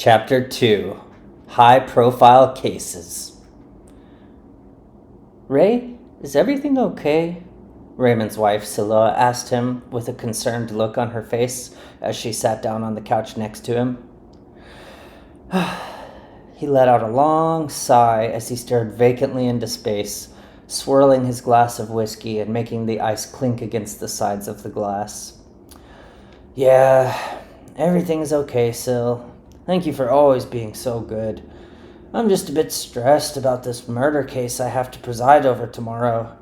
Chapter 2 High-Profile Cases. "Ray, is everything okay?" Raymond's wife, Scylla, asked him with a concerned look on her face as she sat down on the couch next to him. He let out a long sigh as he stared vacantly into space, swirling his glass of whiskey and making the ice clink against the sides of the glass. "Yeah, everything's okay, Syl. Thank you for always being so good. I'm just a bit stressed about this murder case I have to preside over tomorrow.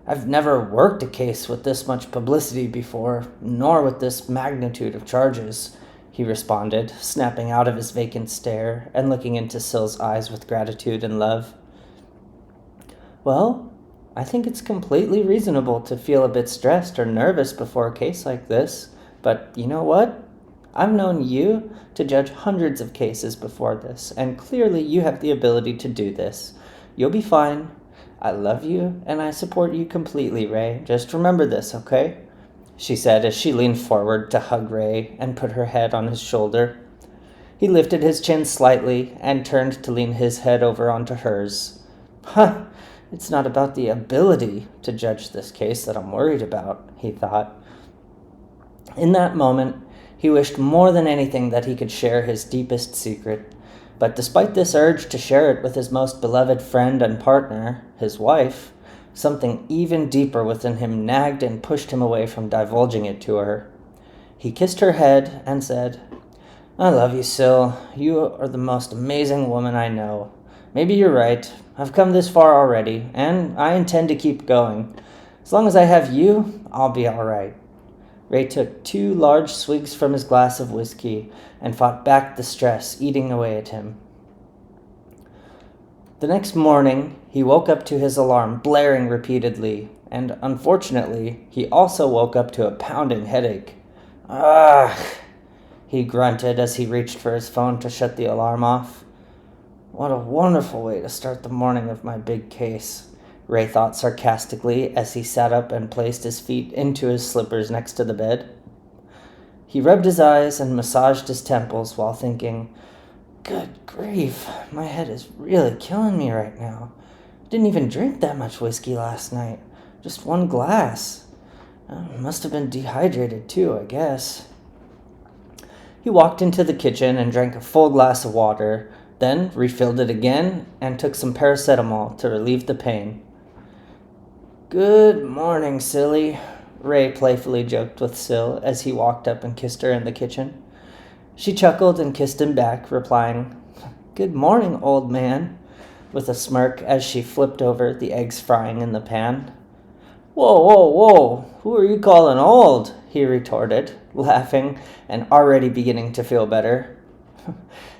I've never worked a case with this much publicity before, nor with this magnitude of charges," he responded, snapping out of his vacant stare and looking into Syl's eyes with gratitude and love. "Well, I think it's completely reasonable to feel a bit stressed or nervous before a case like this, but you know what? I've known you to judge hundreds of cases before this, and clearly you have the ability to do this. You'll be fine. I love you, and I support you completely, Ray. Just remember this, okay?" she said as she leaned forward to hug Ray and put her head on his shoulder. He lifted his chin slightly and turned to lean his head over onto hers. It's not about the ability to judge this case that I'm worried about, he thought. In that moment, he wished more than anything that he could share his deepest secret. But despite this urge to share it with his most beloved friend and partner, his wife, something even deeper within him nagged and pushed him away from divulging it to her. He kissed her head and said, "I love you, Syl. You are the most amazing woman I know. Maybe you're right. I've come this far already, and I intend to keep going. As long as I have you, I'll be all right." Ray took 2 large swigs from his glass of whiskey and fought back the stress eating away at him. The next morning, he woke up to his alarm blaring repeatedly, and unfortunately, he also woke up to a pounding headache. "Ugh," he grunted as he reached for his phone to shut the alarm off. "What a wonderful way to start the morning of my big case," Ray thought sarcastically as he sat up and placed his feet into his slippers next to the bed. He rubbed his eyes and massaged his temples while thinking, "Good grief, my head is really killing me right now. I didn't even drink that much whiskey last night, just 1 glass. Must have been dehydrated too, I guess." He walked into the kitchen and drank a full glass of water, then refilled it again and took some paracetamol to relieve the pain. "Good morning, silly," Ray playfully joked with Syl as he walked up and kissed her in the kitchen. She chuckled and kissed him back, replying, "Good morning, old man," with a smirk as she flipped over the eggs frying in the pan. "Whoa, whoa, whoa, who are you calling old?" he retorted, laughing and already beginning to feel better.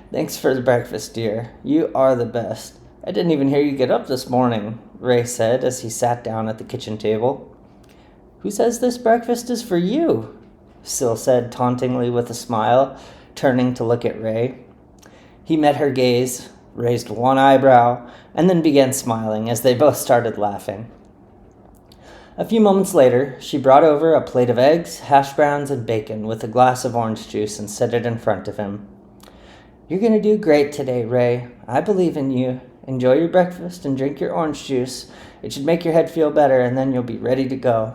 "Thanks for the breakfast, dear. You are the best. I didn't even hear you get up this morning," Ray said as he sat down at the kitchen table. "Who says this breakfast is for you?" Syl said tauntingly with a smile, turning to look at Ray. He met her gaze, raised 1 eyebrow, and then began smiling as they both started laughing. A few moments later, she brought over a plate of eggs, hash browns, and bacon with a glass of orange juice and set it in front of him. "You're going to do great today, Ray. I believe in you. Enjoy your breakfast and drink your orange juice. It should make your head feel better, and then you'll be ready to go."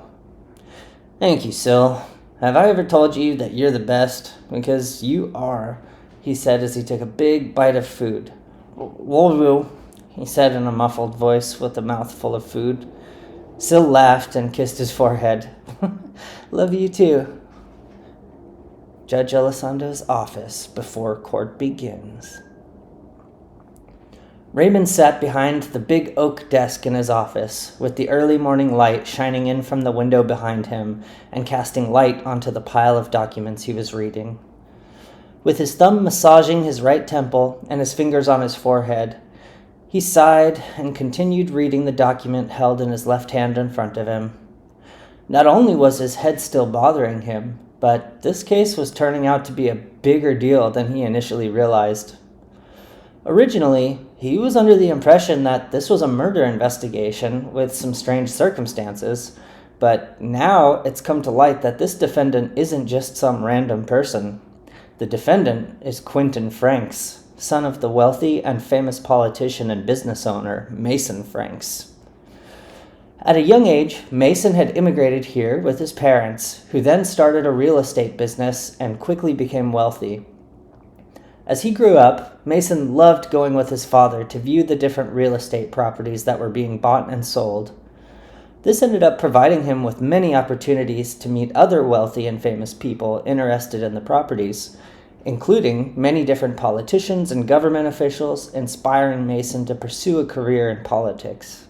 "Thank you, Syl. Have I ever told you that you're the best? Because you are," he said as he took a big bite of food. "Whoa," he said in a muffled voice with a mouthful of food. Syl laughed and kissed his forehead. "Love you too." Judge Elisando's office before court begins. Raymond sat behind the big oak desk in his office, with the early morning light shining in from the window behind him and casting light onto the pile of documents he was reading. With his thumb massaging his right temple and his fingers on his forehead, he sighed and continued reading the document held in his left hand in front of him. Not only was his head still bothering him, but this case was turning out to be a bigger deal than he initially realized. Originally, he was under the impression that this was a murder investigation with some strange circumstances, but now it's come to light that this defendant isn't just some random person. The defendant is Quentin Franks, son of the wealthy and famous politician and business owner Mason Franks. At a young age, Mason had immigrated here with his parents, who then started a real estate business and quickly became wealthy. As he grew up, Mason loved going with his father to view the different real estate properties that were being bought and sold. This ended up providing him with many opportunities to meet other wealthy and famous people interested in the properties, including many different politicians and government officials, inspiring Mason to pursue a career in politics.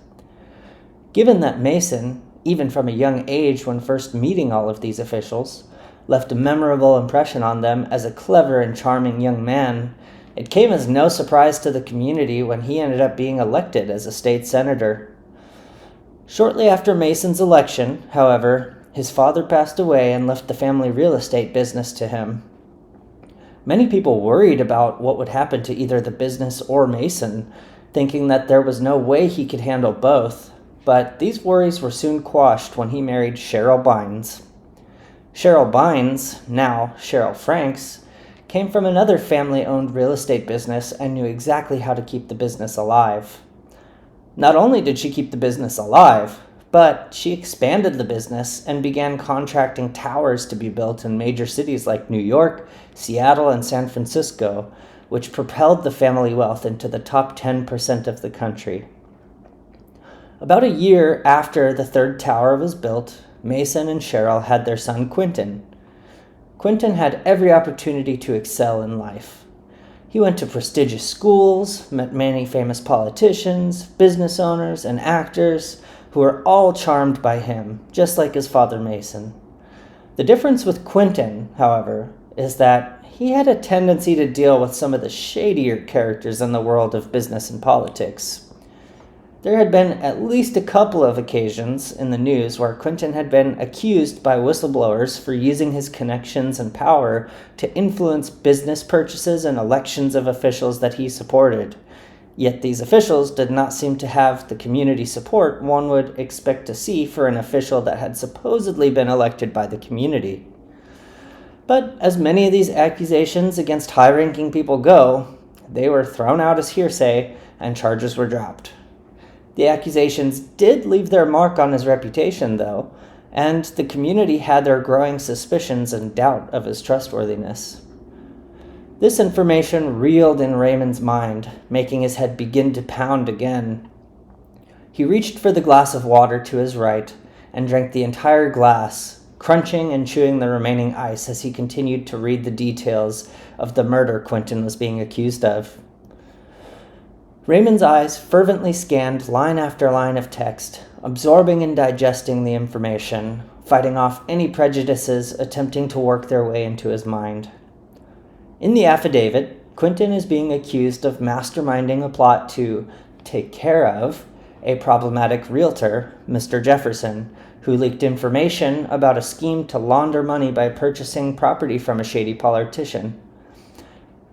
Given that Mason, even from a young age when first meeting all of these officials, left a memorable impression on them as a clever and charming young man, it came as no surprise to the community when he ended up being elected as a state senator. Shortly after Mason's election, however, his father passed away and left the family real estate business to him. Many people worried about what would happen to either the business or Mason, thinking that there was no way he could handle both. But these worries were soon quashed when he married Cheryl Bynes. Cheryl Bynes, now Cheryl Franks, came from another family-owned real estate business and knew exactly how to keep the business alive. Not only did she keep the business alive, but she expanded the business and began contracting towers to be built in major cities like New York, Seattle, and San Francisco, which propelled the family wealth into the top 10% of the country. About a year after the third tower was built, Mason and Cheryl had their son Quentin. Quentin had every opportunity to excel in life. He went to prestigious schools, met many famous politicians, business owners, and actors who were all charmed by him, just like his father Mason. The difference with Quentin, however, is that he had a tendency to deal with some of the shadier characters in the world of business and politics. There had been at least a couple of occasions in the news where Quentin had been accused by whistleblowers for using his connections and power to influence business purchases and elections of officials that he supported. Yet these officials did not seem to have the community support one would expect to see for an official that had supposedly been elected by the community. But as many of these accusations against high-ranking people go, they were thrown out as hearsay and charges were dropped. The accusations did leave their mark on his reputation, though, and the community had their growing suspicions and doubt of his trustworthiness. This information reeled in Raymond's mind, making his head begin to pound again. He reached for the glass of water to his right and drank the entire glass, crunching and chewing the remaining ice as he continued to read the details of the murder Quentin was being accused of. Raymond's eyes fervently scanned line after line of text, absorbing and digesting the information, fighting off any prejudices attempting to work their way into his mind. In the affidavit, Quentin is being accused of masterminding a plot to take care of a problematic realtor, Mr. Jefferson, who leaked information about a scheme to launder money by purchasing property from a shady politician.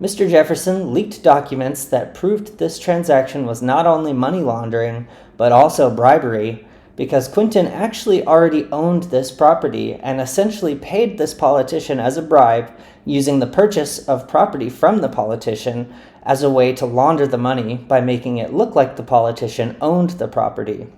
Mr. Jefferson leaked documents that proved this transaction was not only money laundering, but also bribery, because Quentin actually already owned this property and essentially paid this politician as a bribe, using the purchase of property from the politician as a way to launder the money by making it look like the politician owned the property.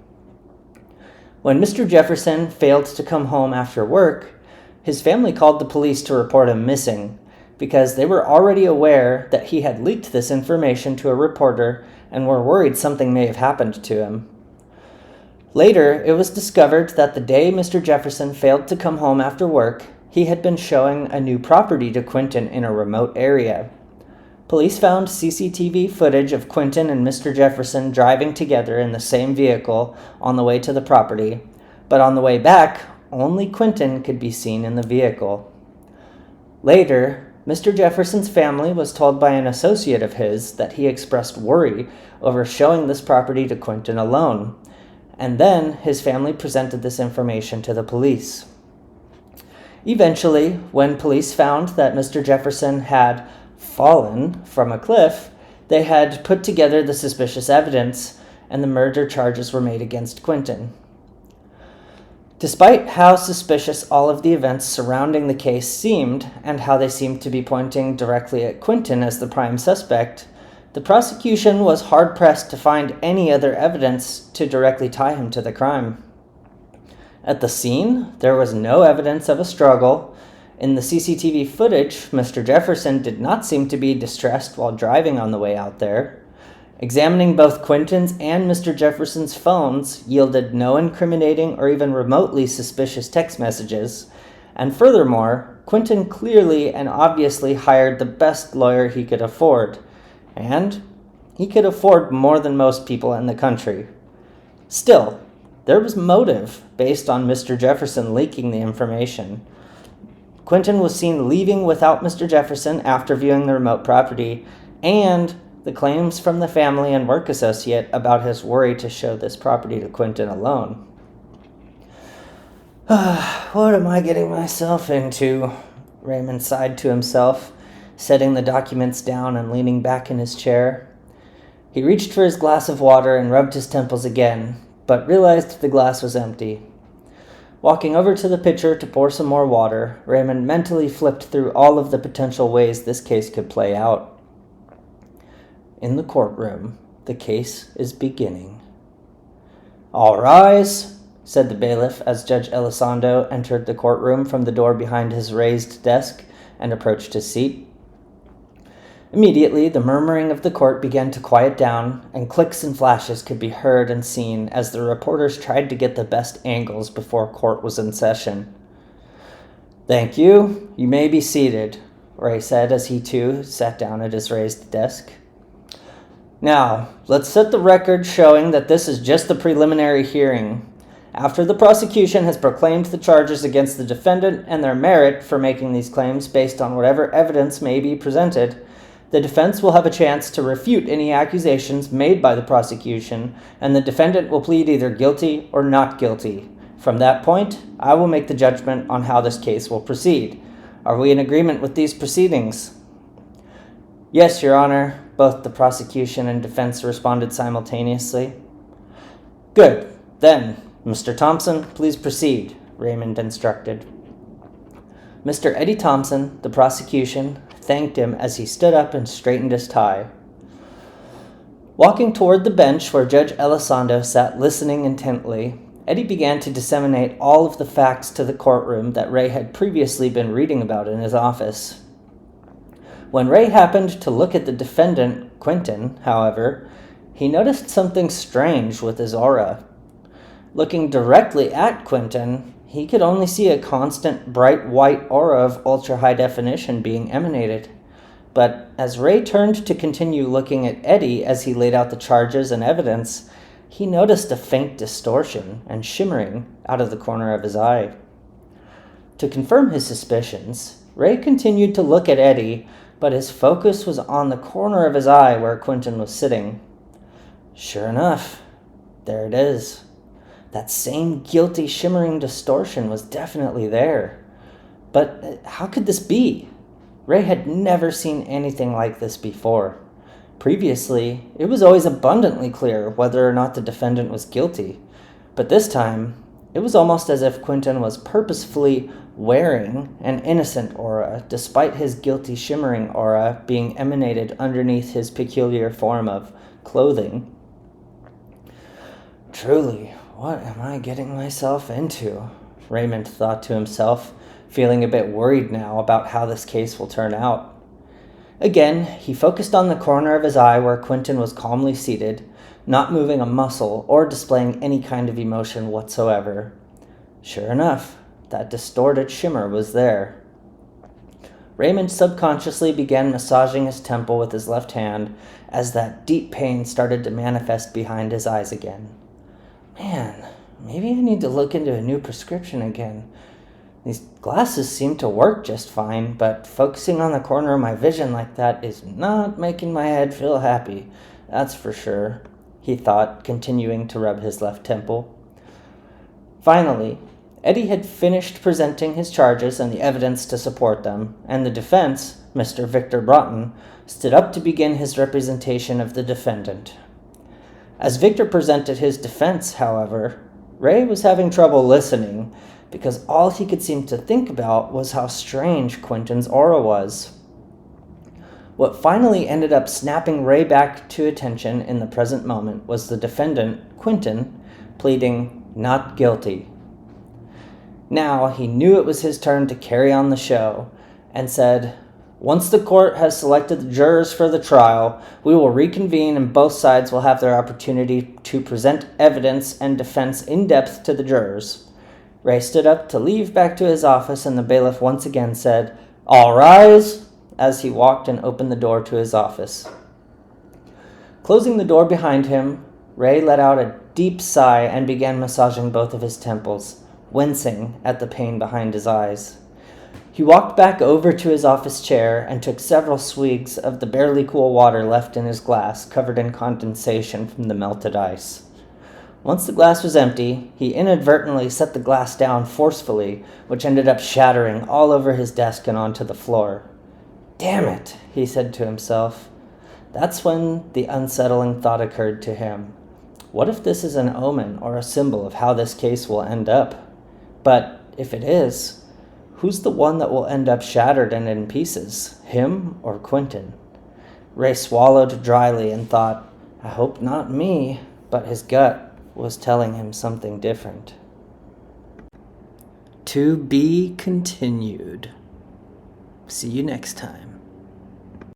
When Mr. Jefferson failed to come home after work, his family called the police to report him missing, because they were already aware that he had leaked this information to a reporter and were worried something may have happened to him. Later, it was discovered that the day Mr. Jefferson failed to come home after work, he had been showing a new property to Quentin in a remote area. Police found CCTV footage of Quentin and Mr. Jefferson driving together in the same vehicle on the way to the property, but on the way back, only Quentin could be seen in the vehicle. Later, Mr. Jefferson's family was told by an associate of his that he expressed worry over showing this property to Quentin alone, and then his family presented this information to the police. Eventually, when police found that Mr. Jefferson had fallen from a cliff, they had put together the suspicious evidence, and the murder charges were made against Quentin. Despite how suspicious all of the events surrounding the case seemed, and how they seemed to be pointing directly at Quentin as the prime suspect, the prosecution was hard-pressed to find any other evidence to directly tie him to the crime. At the scene, there was no evidence of a struggle. In the CCTV footage, Mr. Jefferson did not seem to be distressed while driving on the way out there. Examining both Quentin's and Mr. Jefferson's phones yielded no incriminating or even remotely suspicious text messages, and furthermore, Quentin clearly and obviously hired the best lawyer he could afford, and he could afford more than most people in the country. Still, there was motive based on Mr. Jefferson leaking the information. Quentin was seen leaving without Mr. Jefferson after viewing the remote property, and the claims from the family and work associate about his worry to show this property to Quentin alone. What am I getting myself into? Raymond sighed to himself, setting the documents down and leaning back in his chair. He reached for his glass of water and rubbed his temples again, but realized the glass was empty. Walking over to the pitcher to pour some more water, Raymond mentally flipped through all of the potential ways this case could play out. In the courtroom, the case is beginning. "All rise," said the bailiff as Judge Elizondo entered the courtroom from the door behind his raised desk and approached his seat. Immediately, the murmuring of the court began to quiet down, and clicks and flashes could be heard and seen as the reporters tried to get the best angles before court was in session. "Thank you. You may be seated," Ray said as he too sat down at his raised desk. "Now, let's set the record showing that this is just the preliminary hearing. After the prosecution has proclaimed the charges against the defendant and their merit for making these claims based on whatever evidence may be presented, the defense will have a chance to refute any accusations made by the prosecution, and the defendant will plead either guilty or not guilty. From that point, I will make the judgment on how this case will proceed. Are we in agreement with these proceedings?" "Yes, Your Honor," both the prosecution and defense responded simultaneously. "Good. Then, Mr. Thompson, please proceed," Raymond instructed. Mr. Eddie Thompson, the prosecution, thanked him as he stood up and straightened his tie. Walking toward the bench where Judge Elizondo sat listening intently, Eddie began to disseminate all of the facts to the courtroom that Ray had previously been reading about in his office. When Ray happened to look at the defendant, Quentin, however, he noticed something strange with his aura. Looking directly at Quentin, he could only see a constant bright white aura of ultra-high definition being emanated. But as Ray turned to continue looking at Eddie as he laid out the charges and evidence, he noticed a faint distortion and shimmering out of the corner of his eye. To confirm his suspicions, Ray continued to look at Eddie, but his focus was on the corner of his eye where Quentin was sitting. Sure enough, there it is. That same guilty shimmering distortion was definitely there. But how could this be? Ray had never seen anything like this before. Previously, it was always abundantly clear whether or not the defendant was guilty. But this time, it was almost as if Quentin was purposefully wearing an innocent aura, despite his guilty shimmering aura being emanated underneath his peculiar form of clothing. Truly, what am I getting myself into? Raymond thought to himself, feeling a bit worried now about how this case will turn out. Again, he focused on the corner of his eye where Quentin was calmly seated, not moving a muscle or displaying any kind of emotion whatsoever. Sure enough, that distorted shimmer was there. Raymond subconsciously began massaging his temple with his left hand as that deep pain started to manifest behind his eyes again. Man, maybe I need to look into a new prescription again. These glasses seem to work just fine, but focusing on the corner of my vision like that is not making my head feel happy. That's for sure, he thought, continuing to rub his left temple. Finally, Eddie had finished presenting his charges and the evidence to support them, and the defense, Mr. Victor Broughton, stood up to begin his representation of the defendant. As Victor presented his defense, however, Ray was having trouble listening because all he could seem to think about was how strange Quentin's aura was. What finally ended up snapping Ray back to attention in the present moment was the defendant, Quentin, pleading not guilty. Now he knew it was his turn to carry on the show, and said, "Once the court has selected the jurors for the trial, we will reconvene and both sides will have their opportunity to present evidence and defense in depth to the jurors." Ray stood up to leave back to his office, and the bailiff once again said, "All rise," as he walked and opened the door to his office. Closing the door behind him, Ray let out a deep sigh and began massaging both of his temples, wincing at the pain behind his eyes. He walked back over to his office chair and took several swigs of the barely cool water left in his glass, covered in condensation from the melted ice. Once the glass was empty, he inadvertently set the glass down forcefully, which ended up shattering all over his desk and onto the floor. "Damn it," he said to himself. That's when the unsettling thought occurred to him. What if this is an omen or a symbol of how this case will end up? But if it is, who's the one that will end up shattered and in pieces, him or Quentin? Ray swallowed dryly and thought, I hope not me, but his gut was telling him something different. To be continued. See you next time.